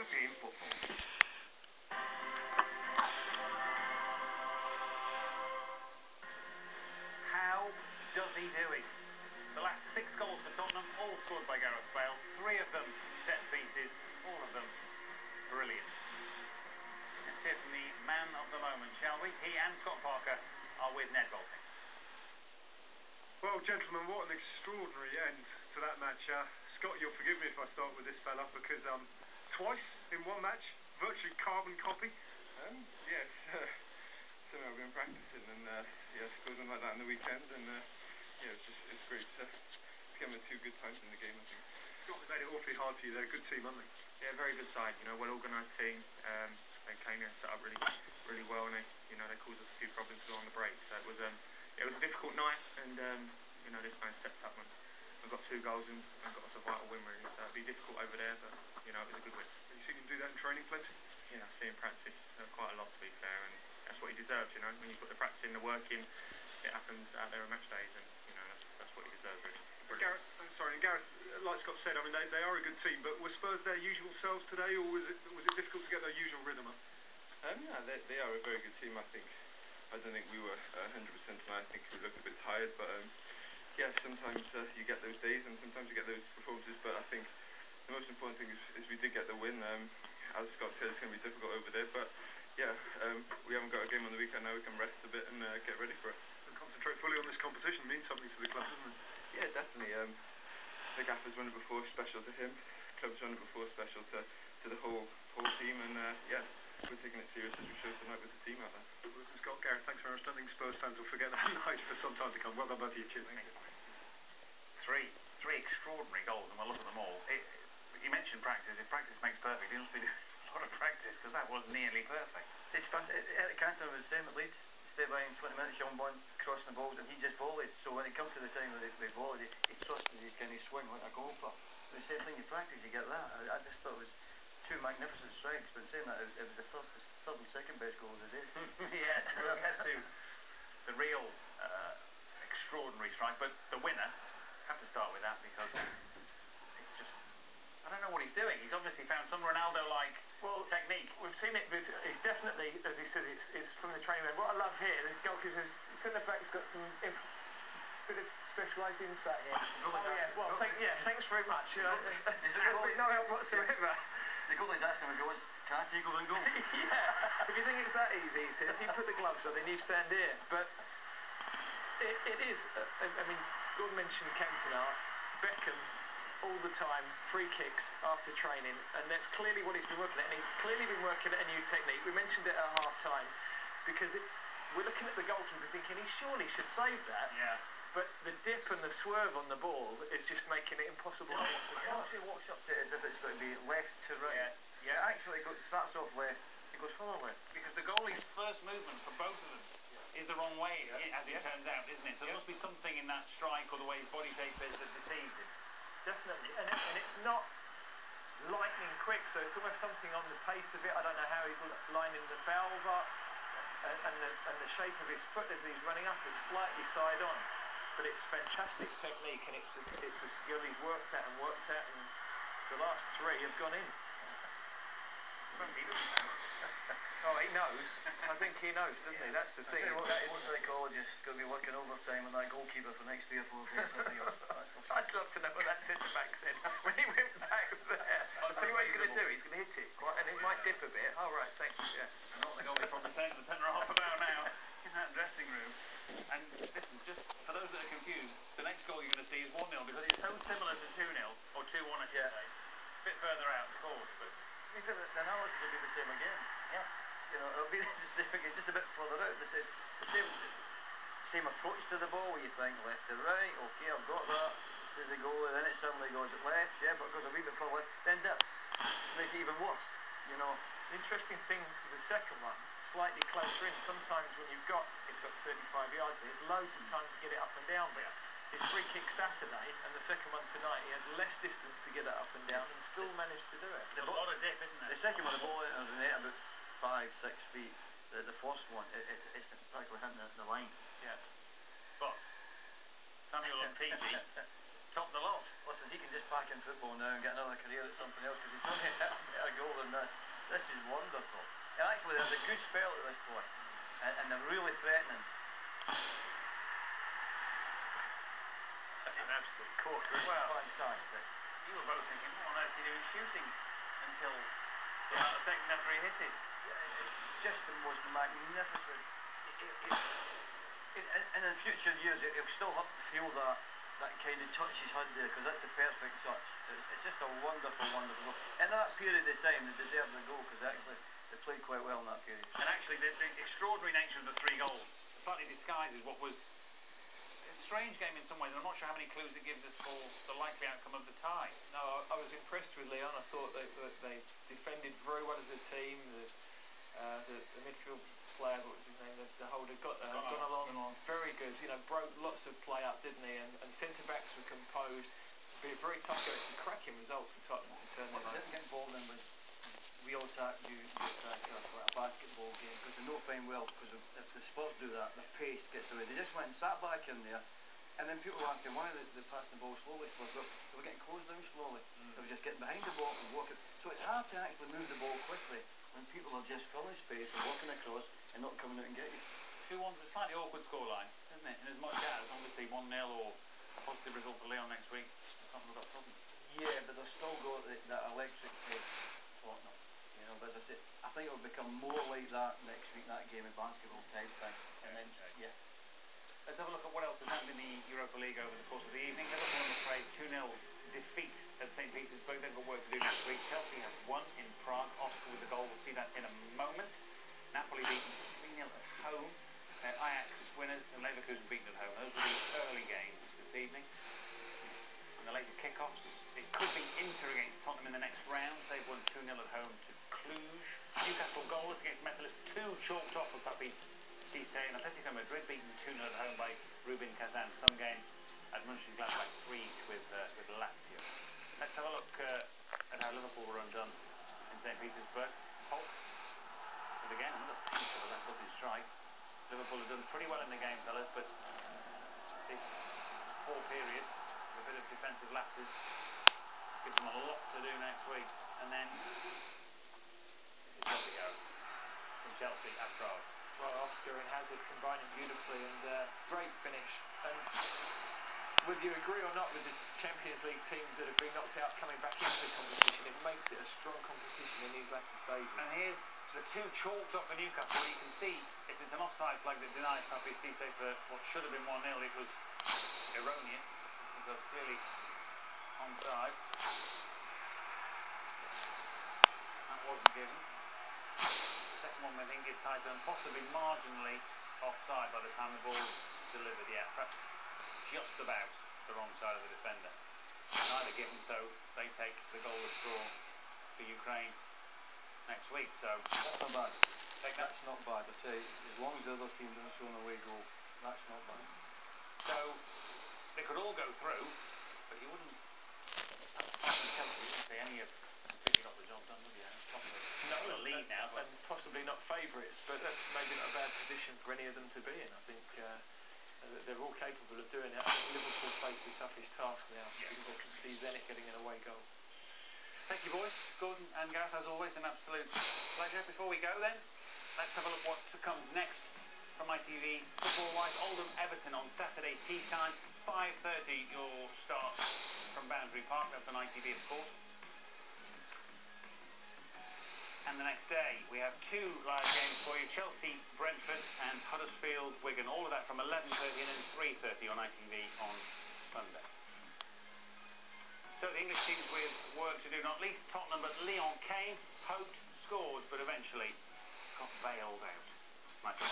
European football. How does he do it? The last 6 goals for Tottenham, all scored by Gareth Bale. 3 of them set pieces, all of them brilliant. Let's hear from the man of the moment, shall we? He and Scott Parker are with Ned Bolting. Well, gentlemen, what an extraordinary end to that match. Scott, you'll forgive me if I start with this fella, because twice in one match, virtually carbon copy. Yeah, something I've been practicing, and yeah, scored them like that on the weekend, and yeah, it's great to get them at 2 good times in the game, I think. Scott, they made it awfully hard for you. They're a good team, aren't they? Yeah, very good side, you know, well-organised team. They came here and set up really well, and they caused us a few problems on the break. So it was a difficult night, and you know, this man stepped up and got 2 goals and got us a vital win, really. So it'd be difficult over there, but you know, it was a good win. Have you seen him do that in training plenty? Yeah, I've seen him practice quite a lot, to be fair, and that's what he deserves. You know, when you put the practice in, the work in, it happens out there on match days, and you know, that's what he deserves, really. Gareth, like Scott said, I mean, they are a good team, but were Spurs their usual selves today, or was it difficult to get their usual rhythm up? No, they are a very good team, I think. I don't think we were 100% tonight. I think we looked a bit tired, but yeah, sometimes you get those days, and sometimes you get those performances, but I think the most important thing is we did get the win. As Scott said, it's going to be difficult over there, but yeah, we haven't got a game on the weekend now. We can rest a bit and get ready for it. And concentrate fully on this competition means something to the club, doesn't it? Yeah, definitely. The Gaffer's won it before, special to him. Club's won it before, special to the whole team, and yeah, we're taking it serious as we showed tonight with the team out there. Wilson, Scott, Gareth, thanks very much. Don't think Spurs fans will forget that night for some time to come. Well done both of you. Cheers. Three extraordinary goals, and we'll look at them all. You mentioned practice. If practice makes perfect, he must be doing a lot of practice, because that was nearly perfect. It's fantastic. Eric Cantona was the same at Leeds. Stayed by him 20 minutes, young boy, crossing the balls, and he just volleyed. So when it comes to the time where they volleyed, he trusted his kind of swing like a golfer. So the same thing in practice, you get that. I just thought it was 2 magnificent strikes, but saying that, it was the third and second best goal of the day. Yes, we'll get to the real extraordinary strike, but the winner, have to start with that, because it's just, I don't know what he's doing. He's obviously found some Ronaldo-like technique. We've seen it. It's definitely, as he says, it's from the training room. What I love here, the goalkeeper's centre-back's got some bit of specialised insight here. Thanks very much. No help whatsoever. The goalie's asked him if he wants, can I take over and go? Yeah, if you think it's that easy, he says, you put the gloves on and you stand here. But it is, I mean, Gordon mentioned Cantona, Beckham, all the time, free kicks after training, and that's clearly what he's been working at, and he's clearly been working at a new technique. We mentioned it at half-time, because we're looking at the goalkeeper thinking he surely should save that. Yeah. But the dip and the swerve on the ball is just making it impossible. It actually walks up to it as if it's going to be left to right. Yeah. It actually starts off left, it goes further left. Because the goalie's first movement for both of them is the wrong way, as it turns out, isn't it? So there must be something in that strike or the way his body shape is that deceives him. Definitely, and it's not lightning quick, so it's almost something on the pace of it. I don't know how he's lining the valve up, and the shape of his foot as he's running up, it's slightly side on. But it's fantastic technique, and it's a skill he's worked at, and the last 3 have gone in. Oh, he knows. I think he knows, doesn't he? That's the thing. What psychologist going to be working overtime on that goalkeeper for the next 3 or 4 games? I'd love to know what that centre-back said when he went back there. I'll tell you what he's going to do. He's going to hit it, and it might dip a bit. Oh, right, thanks. Yeah. And not the goalie probably saying to the centre-half about now in that dressing room. And listen, just for those that are confused, the next goal you're going to see is 1-0, because it's so similar to 2-0, or 2-1 I should say. A bit further out, of course, but I think the analysis will be the same again. yeah. You know, it'll be the same again, just a bit further out. The same approach to the ball, where you think left to right, okay, I've got that. There's a goal, and then it suddenly goes left, but it goes a wee bit further left, then dip. Make it even worse. You know, the interesting thing for the second one, slightly closer in, sometimes when it's got 35 yards, there's loads of time to get it up and down, but his free kick Saturday and the second one tonight, he had less distance to get it up and down and still managed to do it. There's a lot of dip, isn't there? The second one, the ball was in there about 5-6 feet. The first one, it's practically hitting the line. Yeah. But Samuel Umtiti topped the lot. Listen, he can just pack in football now and get another career at something else, because he's not going to hit a better goal than that. This is wonderful. And actually, there's a good spell at this point, and they're really threatening. That's an absolute corker. Well, fantastic. You were both thinking, what on earth is he doing shooting until the second after he hit it? Yeah, it's just the most magnificent. In the future years, he'll still have to feel that kind of touch he's had there, because that's a perfect touch. It's just a wonderful, wonderful goal. In that period of time, they deserved the goal, because actually they played quite well in that period. And actually, the extraordinary nature of the 3 goals slightly disguises what was a strange game in some ways. I'm not sure how many clues it gives us for the likely outcome of the tie. No, I was impressed with Leon. I thought they defended very well as a team. The midfield player, what was his name, the holder, got gone along very good. You know, broke lots of play up, didn't he? And centre backs were composed. It'd be a very tough game. It's a cracking result for Tottenham to turn them What around. didn't get involved in was we all attack, you attack us, like a basketball game, because they know fine well, because if the Spurs do that, the pace gets away. They just went and sat back in there, and then people were asking why they passed the ball slowly. Spurs, well, they were getting closed down slowly. They were just getting behind the ball and walking. So it's hard to actually move the ball quickly when people are just filling space and walking across and not coming out and get you. 2-1's a slightly awkward scoreline, isn't it? In as much as, obviously, 1-0 or a positive result for Leon next week, Tottenham have got problems. Yeah, but they've still got that electric pace, Tottenham. You know, but I think it'll become more like that next week, that game of basketball type thing. And then, yeah. Let's have a look at what else has happened in the Europa League over the course of the evening. Liverpool, I'm afraid, 2-0 defeat at St. Petersburg. They've got work to do next week. Chelsea have won in Prague. Oscar with the goal. We'll see that in a moment. Napoli beaten 3-0 at home. Ajax winners and Leverkusen beaten at home. Those were the early games this evening. And the later kickoffs, it could be Inter against Tottenham in the next round. They've won 2-0 at home to Cluj. Newcastle goalless against Metalist. 2 chalked off for Papi Cisse. And Atletico Madrid beaten 2-0 at home by Rubin Kazan. Some game at Mönchengladbach 3 with Lazio. Let's have a look at how Liverpool were undone in St. Petersburg. Hulk, but again, another piece of a left-footed strike. Liverpool have done pretty well in the game, fellas, but this 4 period, a bit of defensive lapses, gives them a lot to do next week. And then, it's lovely go from Chelsea at Prague. Well, Oscar and Hazard combining beautifully, and great finish. And whether you agree or not with the Champions League teams that have been knocked out coming back into the competition, it makes it a strong competition in these latter stages. And here's the 2 chalked off for Newcastle. You can see if it's an offside flag that denies Papi Cisse for what should have been 1-0, it was erroneous. It was clearly onside. That wasn't given. Second one, I think, is tighter and possibly marginally offside by the time the ball's delivered. Yeah, perhaps just about the wrong side of the defender. Neither given, so they take the goalless draw for Ukraine next week. So That's not bad. take that. That's not bad. I tell you, as long as the other team don't show an away goal, that's not bad. So they could all go through, but you wouldn't. You wouldn't say any of City got the job done, would you? Possibly. No, A lead now, but and possibly not favourites, but that's maybe not a bad position for any of them to be in. I think they're all capable of doing it. I think Liverpool face the toughest task now, because they can see Zenit getting an away goal. thank you, boys. Gordon and Gareth, as always, an absolute pleasure. Before we go, then, let's have a look what comes next from ITV football-wise. Oldham Everton on Saturday tea time, 5:30. Your start from Boundary Park. That's on ITV, of course. And the next day, we have 2 live games for you. Chelsea, Brentford and Huddersfield, Wigan. All of that from 11:30 and then 3:30 on ITV on Sunday. So the English teams with work to do, not least Tottenham, but Leon came, hoped, scored, but eventually got bailed out. Nice one.